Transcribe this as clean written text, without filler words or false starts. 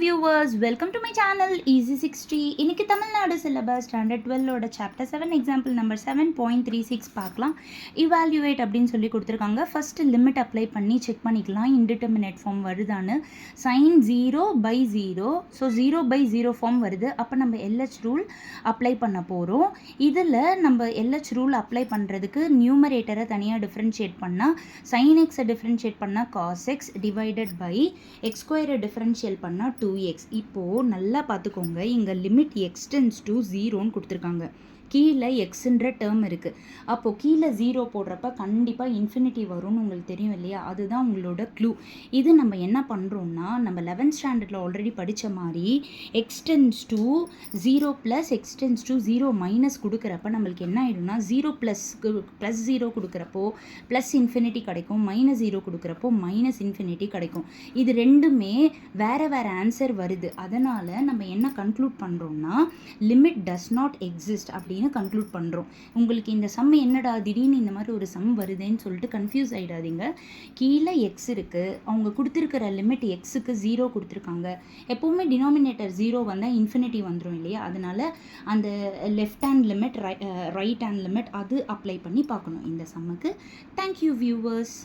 Viewers, welcome to my channel easy 60. இன்னைக்கு Tamil Nadu syllabus standard 12ஓட chapter 7 example number 7.36 பார்க்கலாம். Evaluate அப்படின்னு சொல்லி கொடுத்துருக்காங்க. ஃபஸ்ட்டு லிமிட் அப்ளை பண்ணி செக் பண்ணிக்கலாம் இன்டிட்டர்மினேட் ஃபார்ம் வருதான்னு. சைன் 0/0, ஸோ 0/0 ஃபார்ம் வருது. அப்போ நம்ம LH ரூல் அப்ளை பண்ண போகிறோம். இதில் நம்ம LH ரூல் அப்ளை பண்ணுறதுக்கு நியூமரேட்டரை தனியாக டிஃப்ரென்ஷியேட் பண்ணால் சைன் எக்ஸை டிஃப்ரென்ஷியேட் பண்ணால் cos x divided by x ஸ்கொயரை டிஃப்ரென்ஷியல் பண்ணால் 2x. இப்போது நல்லா பார்த்துக்கோங்க, இங்கே லிமிட் எக்ஸ் டென்ஸ் டு 0ன்னு கொடுத்துருக்காங்க. கீழே எக்ஸுன்ற டேர்ம் இருக்குது. அப்போது கீழே 0 போடுறப்ப கண்டிப்பாக இன்ஃபினிட்டி வரும்னு உங்களுக்கு தெரியும் இல்லையா? அதுதான் உங்களோட க்ளூ. இது நம்ம என்ன பண்ணுறோம்னா, நம்ம 11th ஸ்டாண்டர்டில் ஆல்ரெடி படித்த மாதிரி extends to 0 plus extends to 0 minus கொடுக்குறப்ப நம்மளுக்கு என்ன ஆகிடும்னா 0 ப்ளஸ் 0 கொடுக்குறப்போ ப்ளஸ் இன்ஃபினிட்டி கிடைக்கும், -0 கொடுக்குறப்போ மைனஸ் இன்ஃபினிட்டி கிடைக்கும். இது ரெண்டுமே வேறு ஆன்சர் வருது. அதனால் நம்ம என்ன கன்க்ளூட் பண்ணுறோம்னா லிமிட் டஸ் நாட் எக்ஸிஸ்ட் அப்படின்னு கன்க்ளூட் பண்ணுறோம். உங்களுக்கு இந்த சம் என்னடா திடீர்னு இந்த மாதிரி ஒரு சம் வருதுன்னு சொல்லிட்டு கன்ஃபியூஸ் ஆகிடாதீங்க. கீழே எக்ஸ் இருக்குது, அவங்க கொடுத்துருக்கிற லிமிட் எக்ஸுக்கு 0 கொடுத்துருக்காங்க. எப்போவுமே டினாமினேட்டர் 0 வந்தால் இன்ஃபினிட்டி வந்துடும் இல்லையா? அதனால் அந்த left hand limit right hand limit அது அப்ளை பண்ணி பார்க்கணும் இந்த சம்முக்கு. Thank you viewers.